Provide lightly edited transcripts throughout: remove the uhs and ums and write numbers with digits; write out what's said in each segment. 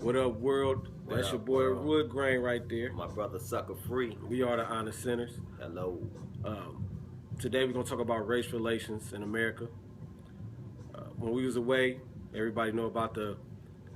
What up, world? What That's up, your boy world? Wood Grain right there. My brother Sucker Free. We are the Honest Sinners. Hello. Um, Today we're gonna talk about race relations in America. When we was away, everybody know about the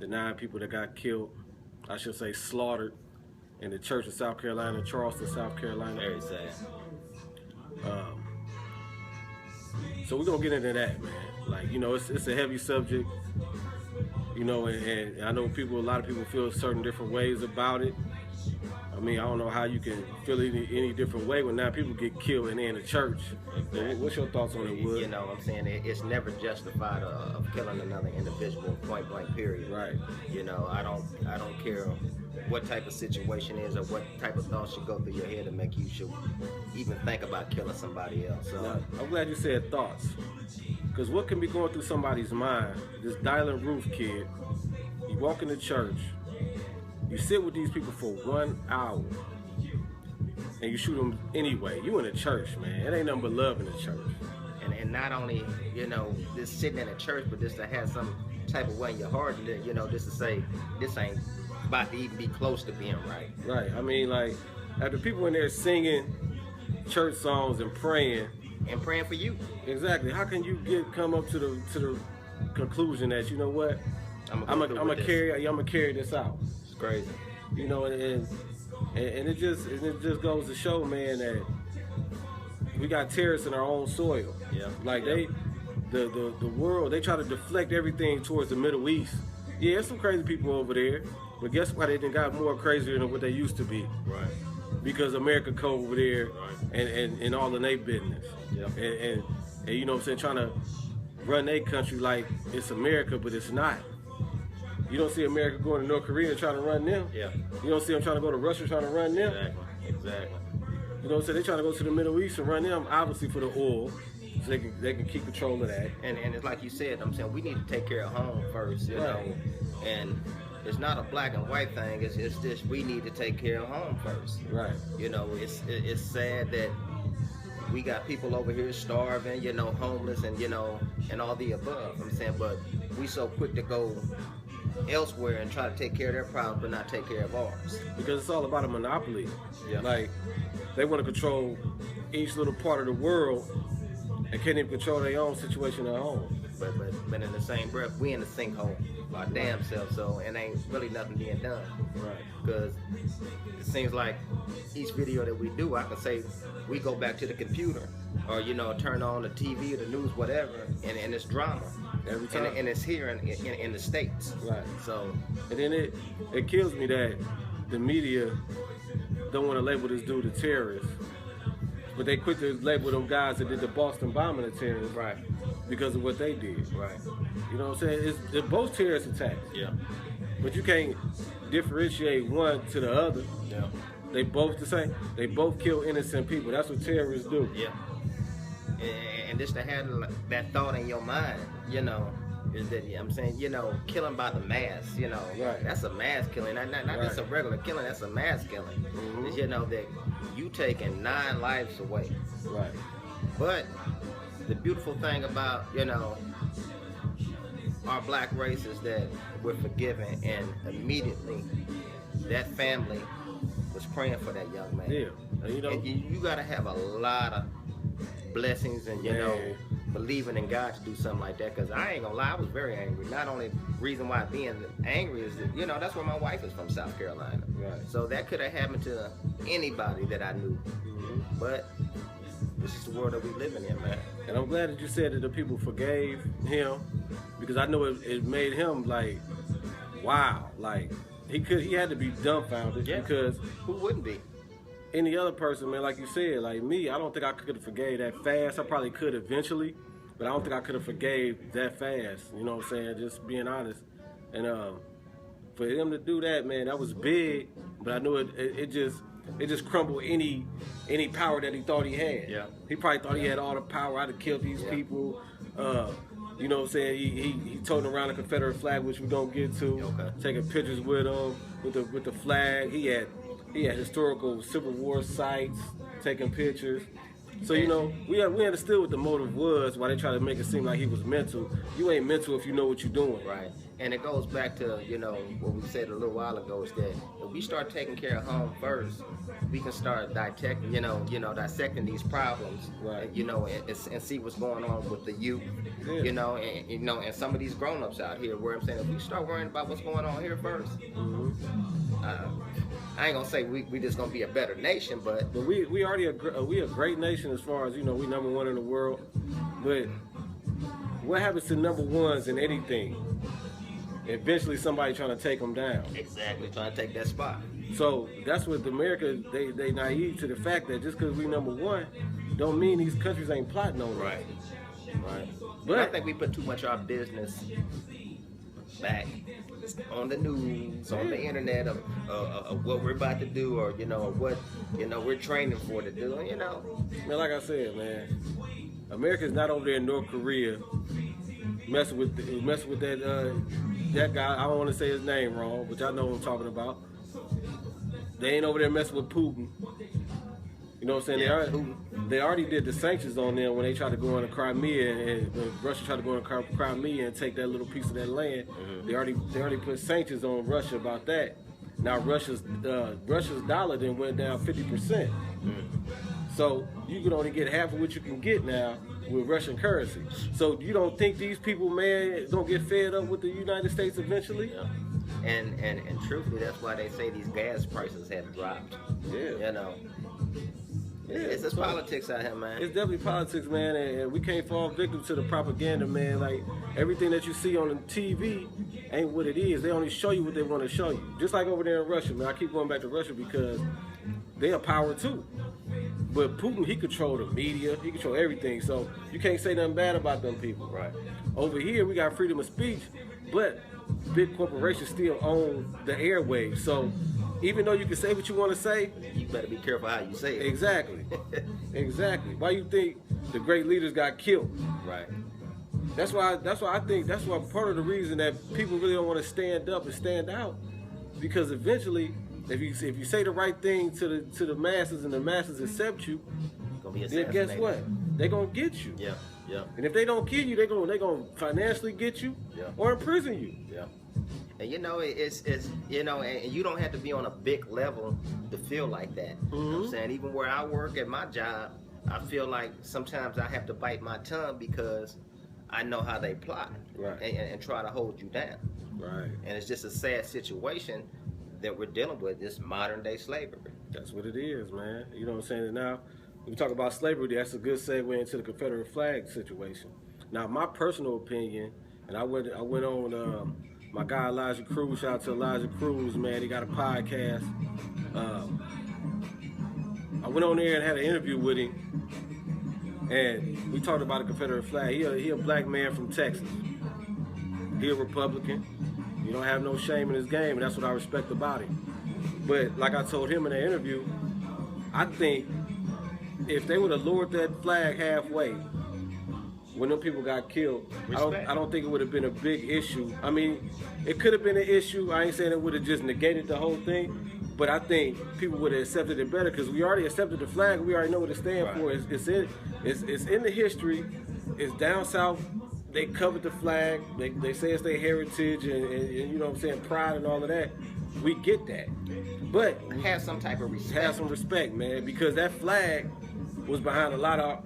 9 people that got killed. I should say slaughtered in the church of South Carolina, Charleston, South Carolina. Very sad. So we're gonna get into that, man. Like, you know, it's a heavy subject. You know, and I know a lot of people feel certain different ways about it. I mean, I don't know how you can feel any different way when 9 people get killed and they're in the church. Exactly. What's your thoughts on it, Wood? You know what I'm saying? It's never justified of killing another individual, point blank, period. Right. You know, I don't care what type of situation is or what type of thoughts should go through your head to make you should even think about killing somebody else. So Now, I'm glad you said thoughts. Because what can be going through somebody's mind? This Dylan Roof kid, you walk into church, you sit with these people for 1 hour, and you shoot them anyway. You in a church, man. It ain't nothing but love in the church. and not only, you know, just sitting in a church, but just to have some type of way in your heart, and you know, just to say this ain't about to even be close to being right. Right. I mean, like, after people in there singing church songs and praying, for you. exactly. How can you come up to the conclusion that, you know what, I'm gonna carry this out? It's crazy. You know, and it just goes to show, man, that we got terrorists in our own soil. Yeah. Like Yeah. the world, they try to deflect everything towards the Middle East. Yeah, there's some crazy people over there, but guess what? They done got more crazier than what they used to be. Right. Because America come over there Right. and all in their business. Yeah. And you know what I'm saying, trying to run their country like it's America, but it's not. You don't see America going to North Korea trying to run them. Yeah. You don't see them trying to go to Russia trying to run them. Exactly. You know what I'm saying? They're trying to go to the Middle East and run them, obviously, for the oil, so they can keep control of that. And it's like you said, I'm saying we need to take care of home first, you know. And it's not a black and white thing. It's just we need to take care of home first. Right. You know, it's sad that we got people over here starving, you know, homeless, and you know, and all the above. I'm saying, but we so quick to go elsewhere and try to take care of their problems, but not take care of ours. Because it's all about a monopoly. Yeah. Like, they want to control each little part of the world and can't even control their own situation at home. But in the same breath, we in the sinkhole our damn self, so and ain't really nothing being done. Right. Because it seems like each video that we do, I can say we go back to the computer or, you know, turn on the TV or the news, whatever, and it's drama. Every time. And it's here in the States. Right. So, And then it kills me that the media don't want to label this dude a terrorist, but they quick to label them guys that did the Boston bombing a terrorist, right. because of what they did. Right. You know what I'm saying? It's both terrorist attacks, Yeah. but you can't differentiate one to the other. Yeah. They both the same. They both kill innocent people. That's what terrorists do. Yeah. And just to have that thought in your mind, you know, is that, I'm saying, you know, killing by the mass, you know, Right. that's a mass killing, not just a Right. regular killing, that's a mass killing. Mhm. It's, you know, that you taking 9 lives away. Right. But the beautiful thing about, you know, our black race is that we're forgiven, and immediately that family was praying for that young man. Yeah. And you know, And you got to have a lot of blessings and, you know, Man. believing in God to do something like that. Because I ain't gonna lie, I was very angry. Not only reason why being angry is that, you know, that's where my wife is from, South Carolina. Right. So that could have happened to anybody that I knew. Mhm. But this is the world that we living in, man. And I'm glad that you said that the people forgave him, because I know it made him like, wow, like he had to be dumbfounded. Yeah. Because Who wouldn't be? any other person, man, like you said, like me, I don't think I could have forgave that fast. I probably could eventually, but I don't think I could have forgave that fast. You know what I'm saying? Just being honest. And for him to do that, man, that was big. But I knew it just crumbled any power that he thought he had. Yeah. He probably thought he had all the power. I'd have killed these Yeah. people. You know what I'm saying? He toting around a Confederate flag, which we're gonna get to. Okay. Taking pictures with him with the flag. He had historical Civil War sites, taking pictures. So, you know, we understood what the motive was, why they try to make it seem like he was mental. You ain't mental if you know what you're doing. Right. And it goes back to, you know, what we said a little while ago, is that if we start taking care of home first, we can start dissecting these problems, right. you know, and see what's going on with the youth, Yeah. you know, and some of these grown-ups out here, where I'm saying, if we start worrying about what's going on here first, I ain't gonna say we just gonna be a better nation, but we already we a great nation as far as, you know, we number one in the world. But what happens to number ones in anything? Eventually, somebody trying to take them down. exactly trying to take that spot. So that's what America, they naive to the fact that just because we number one, don't mean these countries ain't plotting on it. Right. But But I think we put too much of our business back on the news, on the internet of what we're about to do, or, you know, what, you know, we're training for to do, you know. man, like I said, man, America's not over there in North Korea messing with that guy. I don't want to say his name wrong, but y'all know what I'm talking about. They ain't over there messing with Putin. You know what I'm saying? Yeah, They already did the sanctions on them when they tried to go into Crimea, and when Russia tried to go into Crimea and take that little piece of that land. They already put sanctions on Russia about that. Now Russia's dollar then went down 50%. So you can only get half of what you can get now with Russian currency. So you don't think these people, man, don't get fed up with the United States eventually? Yeah. And truthfully, that's why they say these gas prices have dropped. Yeah. You know. Yeah, It's just politics out here, man. It's definitely politics, man, and we can't fall victim to the propaganda, man. Like, everything that you see on the TV ain't what it is. They only show you what they want to show you. Just like over there in Russia, man. I keep going back to Russia because they are power too. But Putin, he control the media, he control everything. So you can't say nothing bad about them people. Right. Over here, we got freedom of speech, but big corporations still own the airwaves. So even though you can say what you want to say, You better be careful how you say it. exactly, exactly. Why you think the great leaders got killed? Right. That's why I think that's why part of the reason that people really don't want to stand up and stand out, because eventually, if you say the right thing to the masses and the masses accept you, Gonna be then guess assassinated. what? They're gonna get you. Yeah. Yeah. And if they don't kill you, they're gonna financially get you, Yeah. or imprison you. Yeah. And you know, it's you know, and you don't have to be on a big level to feel like that. You know what I'm saying? Even where I work at my job, I feel like sometimes I have to bite my tongue because I know how they plot, Right. and try to hold you down. Right. And it's just a sad situation that we're dealing with, this modern day slavery. That's what it is, man. You know what I'm saying? And now, when we talk about slavery, that's a good segue into the Confederate flag situation. Now, my personal opinion, and I went on my guy Elijah Cruz. Shout out to Elijah Cruz, man. He got a podcast. I went on there and had an interview with him, and we talked about the Confederate flag. He a black man from Texas. He a Republican. He don't have no shame in his game, and that's what I respect about him. But like I told him in the interview, I think if they would have lowered that flag halfway when them people got killed, I don't think it would have been a big issue. I mean, it could have been an issue. I ain't saying it would have just negated the whole thing, but I think people would have accepted it better because we already accepted the flag. We already know what it stands for. It's in the history. It's down south. They covered the flag. They say it's their heritage and you know what I'm saying, pride and all of that. We get that, but Have some type of respect. have some respect, man, because that flag was behind a lot of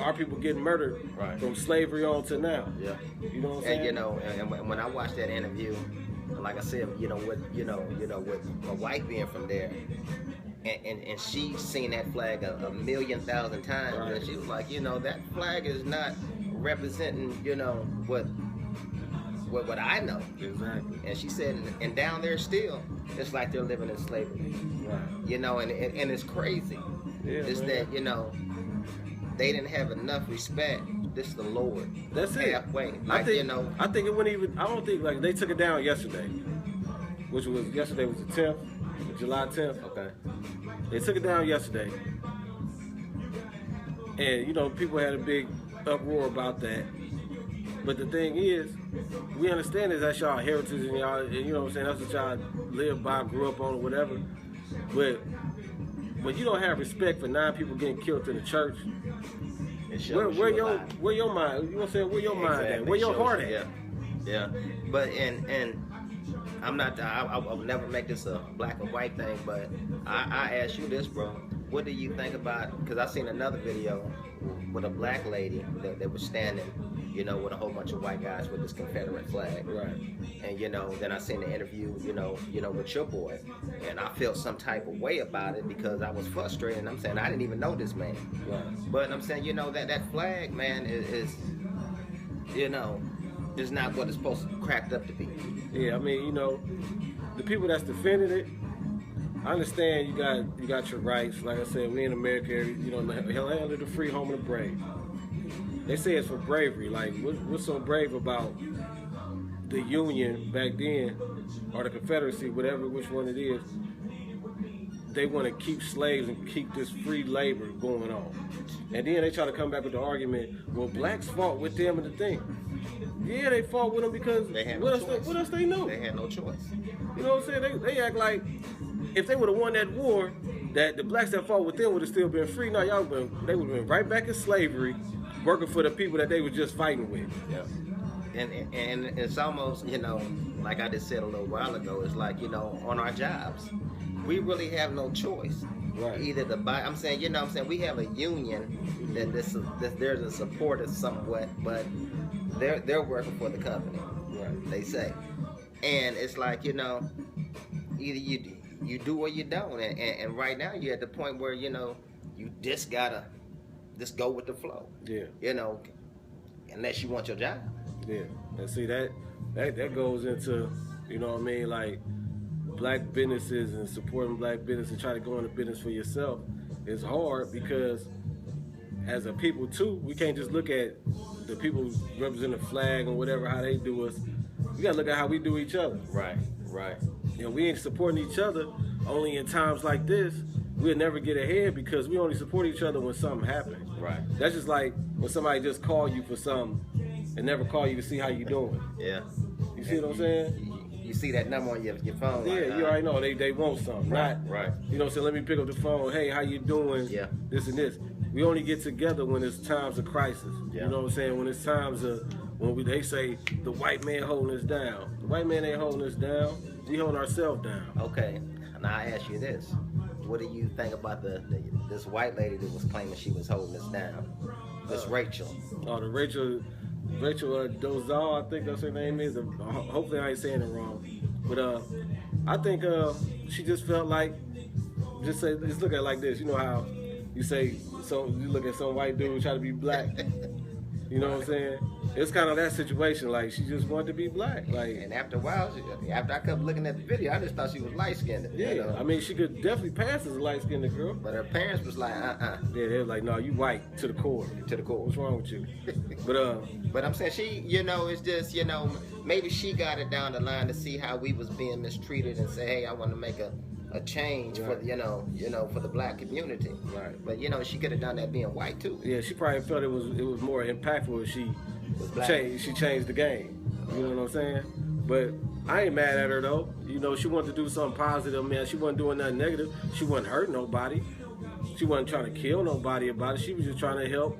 our people getting murdered from slavery on to now. Yeah. You know what I'm saying? And you know, and when I watched that interview, like I said, with my wife being from there, and she's seen that flag a million thousand times, Right. and she was like, that flag is not representing, what I know. Exactly. And she said, and down there still, it's like they're living in slavery. Right. And it's crazy. Yeah, It's man. that, they didn't have enough respect. This is the Lord. That's it. Halfway. I Like, think I think it wouldn't even. I don't think like they took it down yesterday, which was yesterday was the 10th, July 10th. Okay. They took it down yesterday, and people had a big uproar about that. But the thing is, we understand is that's y'all heritage and y'all, and you know what I'm saying, that's what y'all live by, grew up on, or whatever. But when you don't have respect for 9 people getting killed in the church, It shows where you a your lot. mind? You know what I'm saying? Where your mind at? Exactly. Where your Shows heart you- at? Yeah. But and I'm not. I'll never make this a black and white thing. But I ask you this, bro. What do you think about? Because I seen another video with a black lady that was standing, you know, with a whole bunch of white guys with this Confederate flag. Right. And you know, then I seen the interview, you know, with your boy, and I felt some type of way about it because I was frustrated. And I'm saying I didn't even know this man. Right. But I'm saying, you know, that flag, man, is you know, is not what it's supposed to be cracked up to be. Yeah, I mean, you know, the people that's defending it, I understand you got your rights. Like I said, we in America, you know, land of the free, home of the brave. They say it's for bravery. Like, what's so brave about the Union back then, or the Confederacy, whatever, which one it is? They want to keep slaves and keep this free labor going on. And then they try to come back with the argument, well, blacks fought with them and the thing. Yeah, they fought with them because They had what no else choice. what else they knew? They had no choice. You know what I'm saying? They act like if they would have won that war, that the blacks that fought with them would have still been free. No, they would have been right back in slavery, working for the people that they were just fighting with. Yeah. And it's almost, you know, like I just said a little while ago, it's like, you know, on our jobs, we really have no choice. Right. Either to buy, I'm saying, you know what I'm saying, we have a union that there's a supporter somewhat, but they're working for the company. Right. They say. And it's like, you know, either you do or you don't. And right now you're at the point where, you know, you just gotta just go with the flow. Yeah. You know, unless you want your job. Yeah. And see that goes into, you know what I mean, like black businesses and supporting black business and try to go into business for yourself is hard because as a people too, we can't just look at the people who represent the flag or whatever, how they do us. We gotta look at how we do each other. Right. And we ain't supporting each other only in times like this. We'll never get ahead because we only support each other when something happens. Right. That's just like when somebody just call you for something and never call you to see how you doing. Yeah. You see what I'm saying? You see that number on your phone. Yeah, like, you already know they want something. Right, Not, right. You know what I'm saying? Let me pick up the phone. Hey, how you doing? Yeah. This and this. We only get together when it's times of crisis. Yeah. You know what I'm saying? When it's times of they say the white man holding us down. The white man ain't holding us down. We holding ourselves down. Okay. Now I ask you this. What do you think about this white lady that was claiming she was holding us down? This Rachel. Oh, the Rachel Dozal, I think that's her name is. Hopefully I ain't saying it wrong. But I think she just felt like, just look at it like this. You know how you say, so you look at some white dude try to be black. You know what I'm saying? It's kind of that situation. Like she just wanted to be black. Like, And after a while, after I kept looking at the video, I just thought she was light skinned. yeah, You know? I mean she could definitely pass as a light skinned girl. But her parents was like, Yeah, they were like, no, you white to the core. to the core. What's wrong with you? But I'm saying she, you know, it's just, you know, maybe she got it down the line to see how we was being mistreated and say, hey, I want to make a change Right. for you know for the black community. Right. But you know, she could have done that being white too. yeah, she probably felt it was more impactful if she Was black. changed the game. You know what I'm saying? But I ain't mad at her though. You know, she wanted to do something positive, man. She wasn't doing nothing negative. She wasn't hurting nobody. She wasn't trying to kill nobody about it. She was just trying to help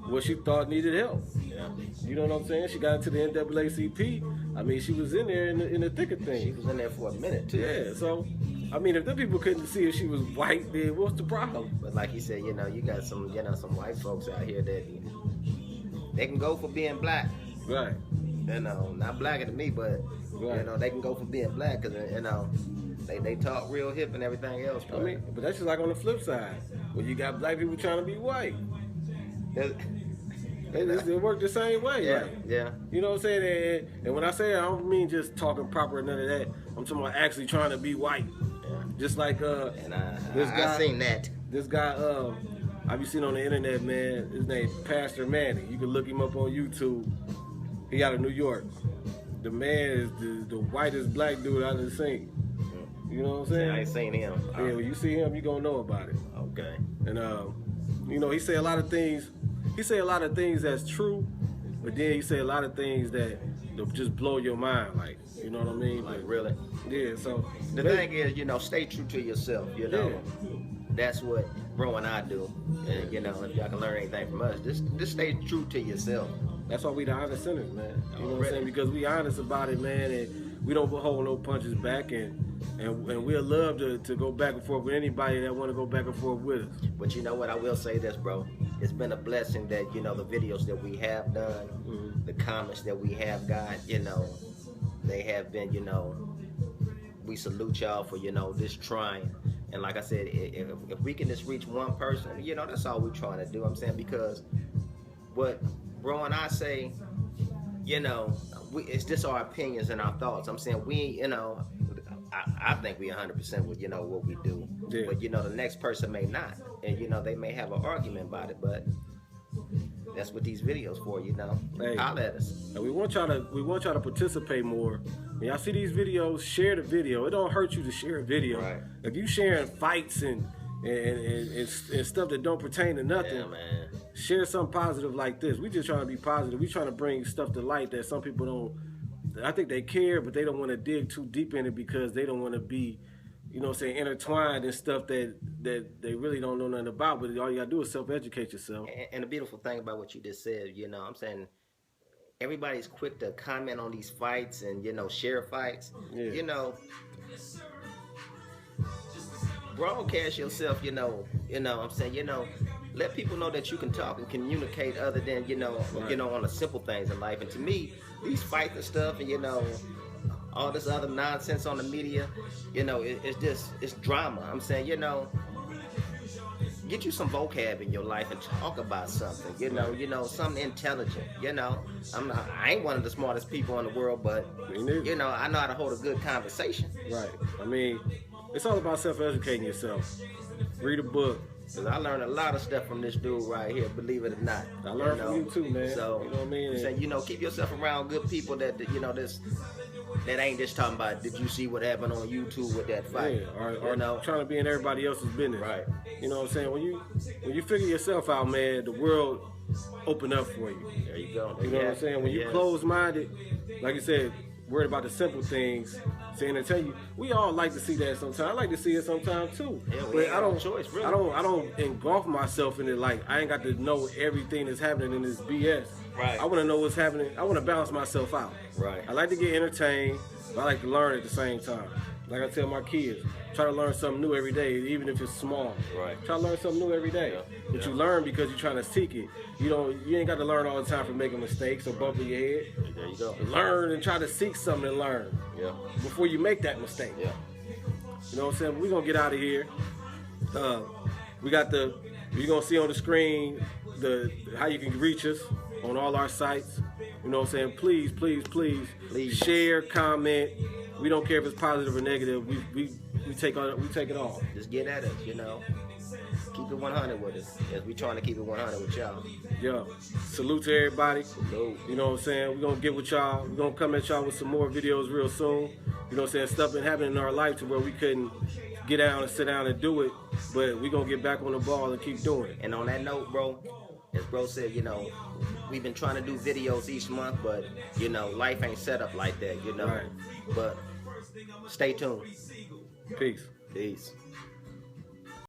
what she thought needed help. Yeah. You know what I'm saying? She got into the NAACP. I mean, she was in there in the thick of She things. was in there for a minute too. Yeah, so I mean, if the people couldn't see if she was white, then what's the problem? But like you said, you know, you got some white folks out here that they can go for being black. Right. You know, not blacker than me, but Right. you know, they can go for being black because you know they talk real hip and everything else. I mean, but that's just like on the flip side, when you got black people trying to be white. It worked the same way. yeah, Like, yeah. you know what I'm saying? And when I say that, I don't mean just talking proper and none of that. I'm talking about actually trying to be white. Yeah. Just like And this guy- I seen that. this guy, I've been seen on the internet, man. His name Pastor Manny. You can look him up on YouTube. He out of New York. The man is the whitest black dude I've ever seen. You know what I'm saying? I ain't seen him. Yeah, when you see him, you gonna know about it. Okay. And you know, he say a lot of things. He say a lot of things that's true, but then he say a lot of things that just blow your mind. Like, you know what I mean? Like But, really. yeah. So The thing is, you know, stay true to yourself. You know, that's what Bro and I do. And you know, if y'all can learn anything from us, just stay true to yourself. That's why we the honest sinners, man. You know what I'm Already. saying? Because we honest about it, man, and we don't hold no punches back, and we'll love to go back and forth with anybody that want to go back and forth with us. But you know what? I will say this, bro. It's been a blessing that, you know, the videos that we have done, the comments that we have got, you know, they have been, you know, we salute y'all for, you know, this trying. And like I said, if we can just reach one person, you know, that's all we're trying to do. I'm saying, because what bro and I say, you know, it's just our opinions and our thoughts. I'm saying, we, you know, I think we 100% with, you know, what we do. Yeah. But, you know, the next person may not. And, you know, they may have an argument about it, but that's what these videos for, you know. Hey. Holler at us. And we want y'all to participate more. When y'all see these videos, share the video. It don't hurt you to share a video. Right. If you sharing fights and stuff that don't pertain to nothing, Yeah, man. share something positive like this. We just trying to be positive. We trying to bring stuff to light that some people don't. I think they care, but they don't want to dig too deep in it because they don't want to be, you know what I'm saying, intertwined in stuff that they really don't know nothing about. But all you gotta do is self-educate yourself. And the beautiful thing about what you just said, you know, I'm saying, everybody's quick to comment on these fights and, you know, share fights. Yeah. You know, broadcast yourself, you know, I'm saying, you know, let people know that you can talk and communicate other than, you know, Right. on the simple things in life. And to me, these fights and stuff and, you know, all this other nonsense on the media, you know, it's drama. I'm saying, you know, get you some vocab in your life and talk about something, you know, something intelligent, you know. I ain't one of the smartest people in the world, but, Me neither. you know, I know how to hold a good conversation. Right. I mean, it's all about self-educating yourself. Read a book. Because I learned a lot of stuff from this dude right here, believe it or not. I learned from you too, man. So, You know what I mean? I'm saying, you know, keep yourself around good people that you know, that ain't just talking about, did you see what happened on YouTube with that fight? Yeah, or you know? trying to be in everybody else's business. Right. You know what I'm saying? When you figure yourself out, man, the world open up for you. There you go. You know what I'm saying? When you Yeah. closed-minded, like you said, worried about the simple things, saying and tell you, we all like to see that sometimes. I like to see it sometimes too. Yeah, we but ain't I don't got no choice, really. I don't engulf myself in it like I ain't got to know everything that's happening in this BS. Right. I want to know what's happening. I want to balance myself out. Right. I like to get entertained, but I like to learn at the same time. Like I tell my kids, try to learn something new every day, even if it's small. Right. Try to learn something new every day. Yeah. But Yeah. you learn because you're trying to seek it. You ain't got to learn all the time for making mistakes or bumping your head. There you go. Learn and try to seek something and learn Yeah. before you make that mistake. Yeah. You know what I'm saying? We're gonna get out of here. We got you're gonna see on the screen how you can reach us on all our sites. You know what I'm saying? Please Please. share, comment. We don't care if it's positive or negative. We take it all. Just get at us, you know. Keep it 100 with us. Yes, we trying to keep it 100 with y'all. Yo, salute to everybody. Salute. You know what I'm saying? We're going to get with y'all. We're going to come at y'all with some more videos real soon. You know what I'm saying? Stuff been happening in our life to where we couldn't get down and sit down and do it. But we're going to get back on the ball and keep doing it. And on that note, bro, as bro said, you know, we've been trying to do videos each month, but, you know, life ain't set up like that, you know. Right. But stay tuned. Peace. Peace.